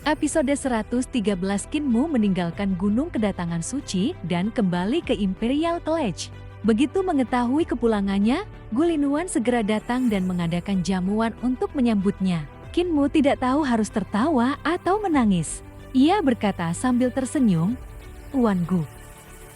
Episode 113 Kinmu meninggalkan gunung kedatangan suci dan kembali ke Imperial College. Begitu mengetahui kepulangannya, Gulinuan segera datang dan mengadakan jamuan untuk menyambutnya. Kinmu tidak tahu harus tertawa atau menangis. Ia berkata sambil tersenyum, "Tuan Gu,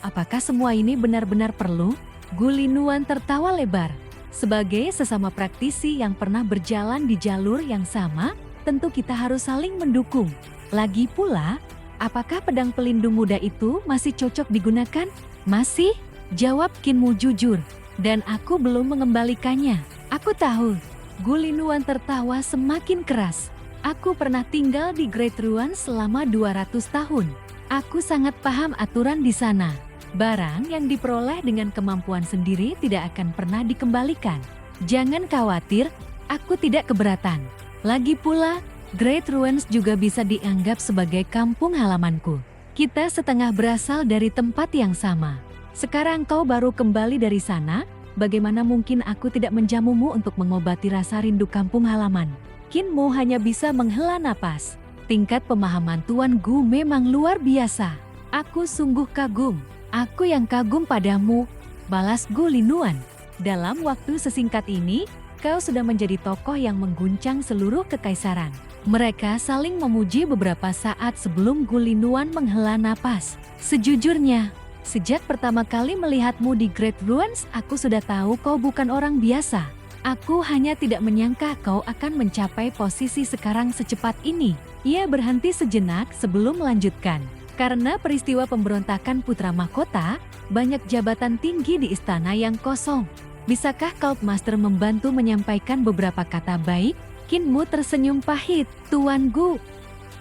apakah semua ini benar-benar perlu?" Gulinuan tertawa lebar. Sebagai sesama praktisi yang pernah berjalan di jalur yang sama, tentu kita harus saling mendukung. Lagi pula, apakah pedang pelindung muda itu masih cocok digunakan? Masih, jawab Kinmu jujur. Dan aku belum mengembalikannya. Aku tahu. Gulinuan tertawa semakin keras. Aku pernah tinggal di Great Ruin selama 200 tahun. Aku sangat paham aturan di sana. Barang yang diperoleh dengan kemampuan sendiri tidak akan pernah dikembalikan. Jangan khawatir, aku tidak keberatan. Lagi pula, Great Ruins juga bisa dianggap sebagai kampung halamanku. Kita setengah berasal dari tempat yang sama. Sekarang kau baru kembali dari sana, bagaimana mungkin aku tidak menjamumu untuk mengobati rasa rindu kampung halaman? Kinmu hanya bisa menghela napas. Tingkat pemahaman Tuan Gu memang luar biasa. Aku sungguh kagum. Aku yang kagum padamu, balas Gulinuan. Dalam waktu sesingkat ini, kau sudah menjadi tokoh yang mengguncang seluruh kekaisaran. Mereka saling memuji beberapa saat sebelum Gulinuan menghela napas. Sejujurnya, sejak pertama kali melihatmu di Great Ruins, aku sudah tahu kau bukan orang biasa. Aku hanya tidak menyangka kau akan mencapai posisi sekarang secepat ini. Ia berhenti sejenak sebelum melanjutkan. Karena peristiwa pemberontakan Putra Mahkota, banyak jabatan tinggi di istana yang kosong. Bisakah Cult Master membantu menyampaikan beberapa kata baik? Kinmu tersenyum pahit. Tuan Gu,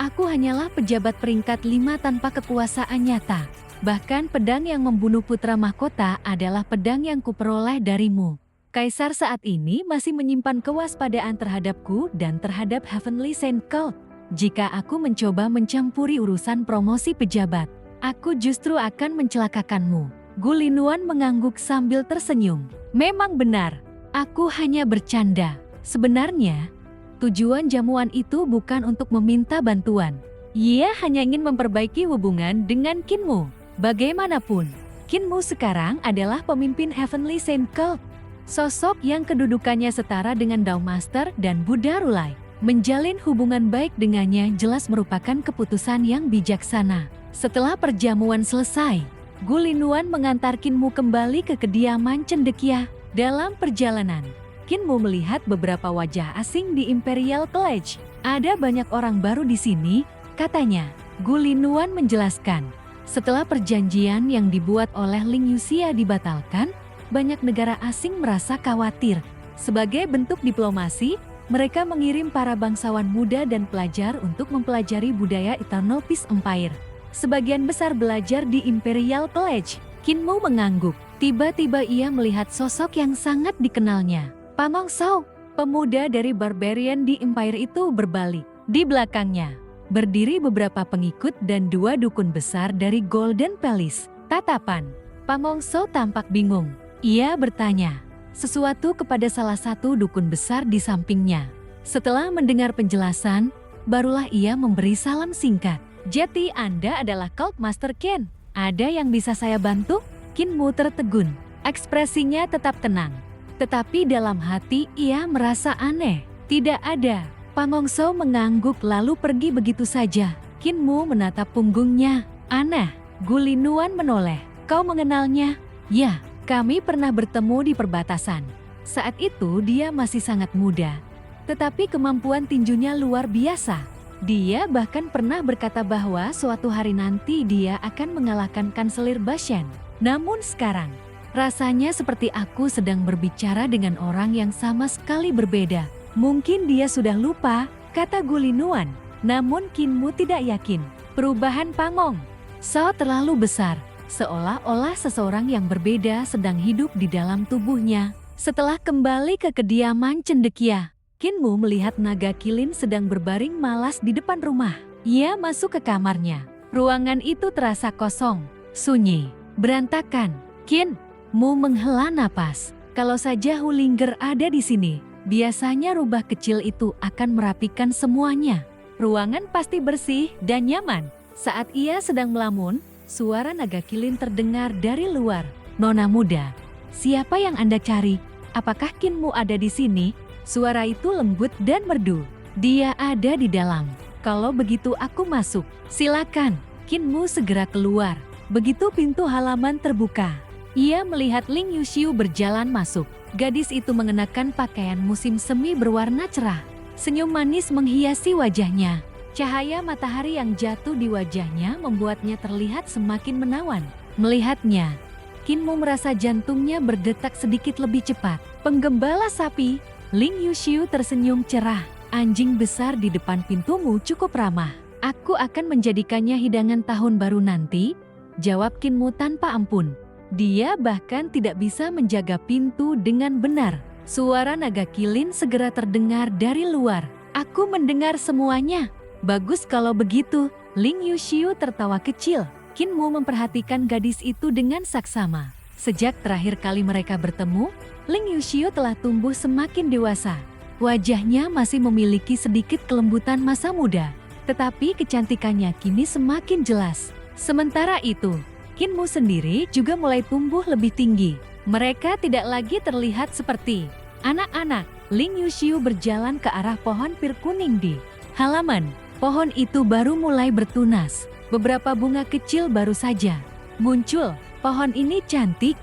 aku hanyalah pejabat peringkat 5 tanpa kekuasaan nyata. Bahkan pedang yang membunuh Putra Mahkota adalah pedang yang kuperoleh darimu. Kaisar saat ini masih menyimpan kewaspadaan terhadapku dan terhadap Heavenly Saint Cult. Jika aku mencoba mencampuri urusan promosi pejabat, aku justru akan mencelakakanmu. Gulinuan mengangguk sambil tersenyum. Memang benar, aku hanya bercanda. Sebenarnya, tujuan jamuan itu bukan untuk meminta bantuan. Ia hanya ingin memperbaiki hubungan dengan Kinmu. Bagaimanapun, Kinmu sekarang adalah pemimpin Heavenly Saint Cult. Sosok yang kedudukannya setara dengan Dao Master dan Buddha Rulai. Menjalin hubungan baik dengannya jelas merupakan keputusan yang bijaksana. Setelah perjamuan selesai, Gulinuan mengantar Kinmu kembali ke kediaman cendekia. Dalam perjalanan, Kinmu melihat beberapa wajah asing di Imperial College. Ada banyak orang baru di sini, katanya. Gulinuan menjelaskan, setelah perjanjian yang dibuat oleh Ling Yuxia dibatalkan, banyak negara asing merasa khawatir. Sebagai bentuk diplomasi, mereka mengirim para bangsawan muda dan pelajar untuk mempelajari budaya Eternal Peace Empire. Sebagian besar belajar di Imperial College. Kinmu mengangguk. Tiba-tiba ia melihat sosok yang sangat dikenalnya. Pamong Sao, pemuda dari Barbarian di Empire itu berbalik. Di belakangnya, berdiri beberapa pengikut dan 2 dukun besar dari Golden Palace. Tatapan Pamong Sao tampak bingung. Ia bertanya sesuatu kepada salah satu dukun besar di sampingnya. Setelah mendengar penjelasan, barulah ia memberi salam singkat. Jadi Anda adalah Cult Master Ken. Ada yang bisa saya bantu? Kinmu tertegun. Ekspresinya tetap tenang. Tetapi dalam hati ia merasa aneh. Tidak ada. Pamong Sao mengangguk lalu pergi begitu saja. Kinmu menatap punggungnya. Aneh. Gulinuan menoleh. Kau mengenalnya? Ya, kami pernah bertemu di perbatasan. Saat itu dia masih sangat muda. Tetapi kemampuan tinjunya luar biasa. Dia bahkan pernah berkata bahwa suatu hari nanti dia akan mengalahkan Kanselir Bashan. Namun sekarang, rasanya seperti aku sedang berbicara dengan orang yang sama sekali berbeda. Mungkin dia sudah lupa, kata Gulinuan. Namun Kinmu tidak yakin. Perubahan Pamong Sao terlalu besar, seolah-olah seseorang yang berbeda sedang hidup di dalam tubuhnya. Setelah kembali ke kediaman cendekia, Kinmu melihat naga kilin sedang berbaring malas di depan rumah. Ia masuk ke kamarnya. Ruangan itu terasa kosong, sunyi, berantakan. Kinmu menghela napas. Kalau saja Hulinger ada di sini, biasanya rubah kecil itu akan merapikan semuanya. Ruangan pasti bersih dan nyaman. Saat ia sedang melamun, suara naga kilin terdengar dari luar. "Nona muda, siapa yang Anda cari? Apakah Kinmu ada di sini?" Suara itu lembut dan merdu. "Dia ada di dalam. Kalau begitu aku masuk. Silakan." Kinmu segera keluar. Begitu pintu halaman terbuka, ia melihat Ling Yuxiu berjalan masuk. Gadis itu mengenakan pakaian musim semi berwarna cerah. Senyum manis menghiasi wajahnya. Cahaya matahari yang jatuh di wajahnya membuatnya terlihat semakin menawan. Melihatnya, Kinmu merasa jantungnya berdetak sedikit lebih cepat. "Penggembala sapi." Ling Yuxiu tersenyum cerah. "Anjing besar di depan pintumu cukup ramah. Aku akan menjadikannya hidangan tahun baru nanti," jawab Kinmu tanpa ampun. Dia bahkan tidak bisa menjaga pintu dengan benar. Suara naga kilin segera terdengar dari luar. "Aku mendengar semuanya." "Bagus kalau begitu." Ling Yuxiu tertawa kecil. Kinmu memperhatikan gadis itu dengan saksama. Sejak terakhir kali mereka bertemu, Ling Yuxiu telah tumbuh semakin dewasa. Wajahnya masih memiliki sedikit kelembutan masa muda, tetapi kecantikannya kini semakin jelas. Sementara itu, Kinmu sendiri juga mulai tumbuh lebih tinggi. Mereka tidak lagi terlihat seperti anak-anak. Ling Yuxiu berjalan ke arah pohon pir kuning di halaman. Pohon itu baru mulai bertunas. Beberapa bunga kecil baru saja muncul. "Pohon ini cantik,"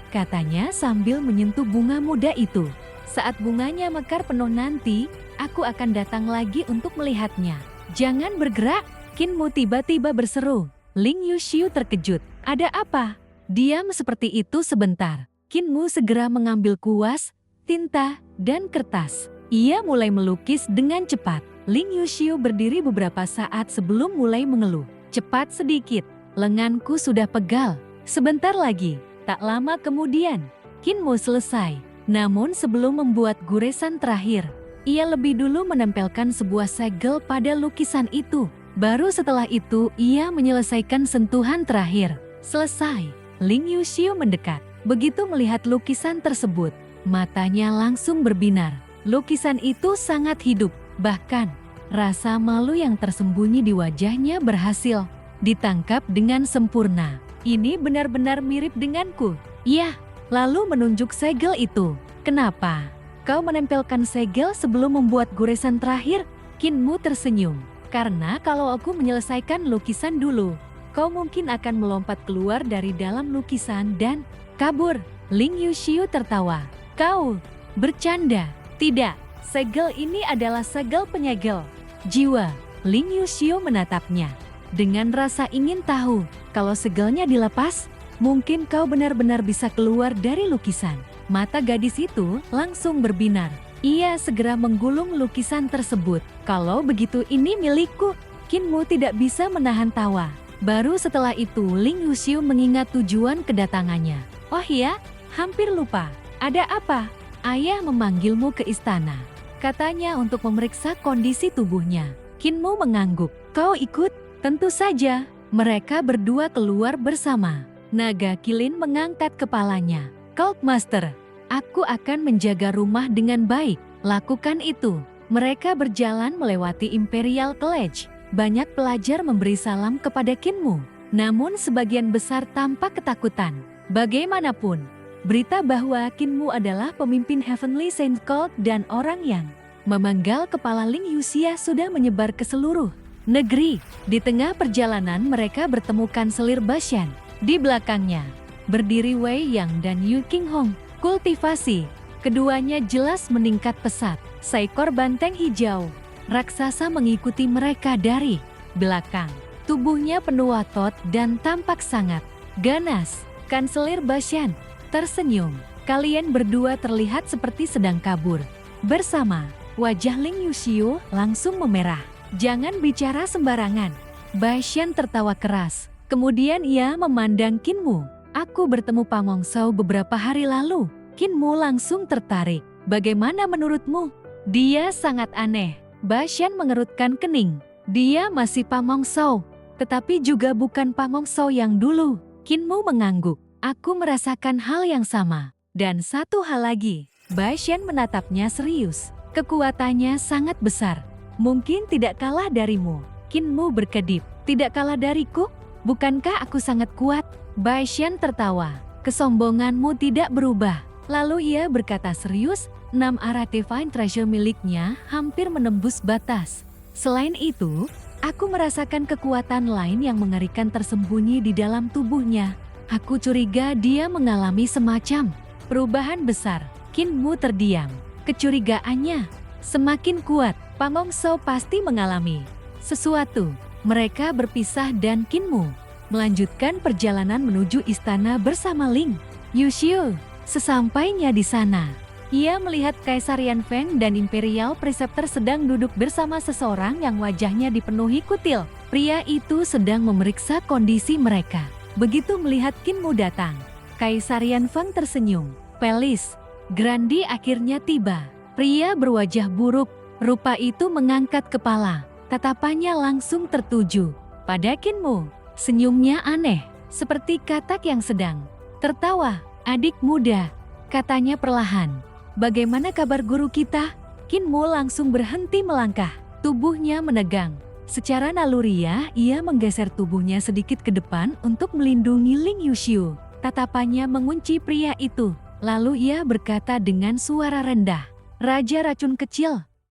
katanya sambil menyentuh bunga muda itu. "Saat bunganya mekar penuh nanti, aku akan datang lagi untuk melihatnya." "Jangan bergerak," Kinmu tiba-tiba berseru. Ling Yuxiu terkejut. "Ada apa?" Diam seperti itu sebentar. Kinmu segera mengambil kuas, tinta, dan kertas. Ia mulai melukis dengan cepat. Ling Yuxiu berdiri beberapa saat sebelum mulai mengeluh. "Cepat sedikit, lenganku sudah pegal." Sebentar lagi, tak lama kemudian, Kinmu selesai. Namun sebelum membuat goresan terakhir, ia lebih dulu menempelkan sebuah segel pada lukisan itu. Baru setelah itu ia menyelesaikan sentuhan terakhir. Selesai, Ling Yuxiu mendekat. Begitu melihat lukisan tersebut, matanya langsung berbinar. Lukisan itu sangat hidup, bahkan rasa malu yang tersembunyi di wajahnya berhasil ditangkap dengan sempurna. "Ini benar-benar mirip denganku." "Iya." Lalu menunjuk segel itu. "Kenapa kau menempelkan segel sebelum membuat goresan terakhir?" Kinmu tersenyum. "Karena kalau aku menyelesaikan lukisan dulu, kau mungkin akan melompat keluar dari dalam lukisan dan kabur." Ling Yuxiu tertawa. "Kau bercanda?" "Tidak, segel ini adalah segel penyegel jiwa." Ling Yuxiu menatapnya dengan rasa ingin tahu. "Kalau segelnya dilepas, mungkin kau benar-benar bisa keluar dari lukisan." Mata gadis itu langsung berbinar. Ia segera menggulung lukisan tersebut. "Kalau begitu ini milikku." Kinmu tidak bisa menahan tawa. Baru setelah itu Ling Yuxiu mengingat tujuan kedatangannya. "Oh ya, hampir lupa. Ada apa?" "Ayah memanggilmu ke istana," katanya untuk memeriksa kondisi tubuhnya. Kinmu mengangguk. "Kau ikut?" "Tentu saja." Mereka berdua keluar bersama. Naga kilin mengangkat kepalanya. "Cult Master, aku akan menjaga rumah dengan baik." "Lakukan itu." Mereka berjalan melewati Imperial College. Banyak pelajar memberi salam kepada Kinmu, namun sebagian besar tampak ketakutan. Bagaimanapun, berita bahwa Kinmu adalah pemimpin Heavenly Saint Cult dan orang yang memenggal kepala Ling Yuxia sudah menyebar ke seluruh negeri. Di tengah perjalanan mereka bertemu kanselir Bashan. Di belakangnya berdiri Wei Yang dan Yu Qinghong. Kultivasi keduanya jelas meningkat pesat. Seekor banteng hijau raksasa mengikuti mereka dari belakang. Tubuhnya penuh otot dan tampak sangat ganas. Kanselir Bashan tersenyum. "Kalian berdua terlihat seperti sedang kabur bersama." Wajah Ling Yuxiu langsung memerah. "Jangan bicara sembarangan." Bashan tertawa keras. Kemudian ia memandang Kinmu. "Aku bertemu Pamong Shou beberapa hari lalu." Kinmu langsung tertarik. "Bagaimana menurutmu?" "Dia sangat aneh." Bashan mengerutkan kening. "Dia masih Pamong Shou, tetapi juga bukan Pamong Shou yang dulu." Kinmu mengangguk. "Aku merasakan hal yang sama. Dan satu hal lagi." Bashan menatapnya serius. "Kekuatannya sangat besar. Mungkin tidak kalah darimu. Qin Mu berkedip. Tidak kalah dariku? Bukankah aku sangat kuat? Bai Shan tertawa. Kesombonganmu tidak berubah. Lalu ia berkata serius, 6 arah Divine Treasure miliknya hampir menembus batas. Selain itu, aku merasakan kekuatan lain yang mengerikan tersembunyi di dalam tubuhnya. Aku curiga dia mengalami semacam perubahan besar. Qin Mu terdiam. Kecurigaannya semakin kuat. Pangong Shou pasti mengalami sesuatu. Mereka berpisah dan Qin Mu melanjutkan perjalanan menuju istana bersama Ling Yuxiu. Sesampainya di sana, ia melihat Kaisar Yan Feng dan Imperial Preceptor sedang duduk bersama seseorang yang wajahnya dipenuhi kutil. Pria itu sedang memeriksa kondisi mereka. Begitu melihat Qin Mu datang, Kaisar Yan Feng tersenyum. Pelis Grandi akhirnya tiba. Pria berwajah buruk, rupa itu mengangkat kepala. Tatapannya langsung tertuju pada Qin Mu. Senyumnya aneh, seperti katak yang sedang tertawa. Adik muda, katanya perlahan. Bagaimana kabar guru kita? Qin Mu langsung berhenti melangkah. Tubuhnya menegang. Secara naluriah, ia menggeser tubuhnya sedikit ke depan untuk melindungi Ling Yuxiu. Tatapannya mengunci pria itu. Lalu ia berkata dengan suara rendah, Raja Racun Kecil,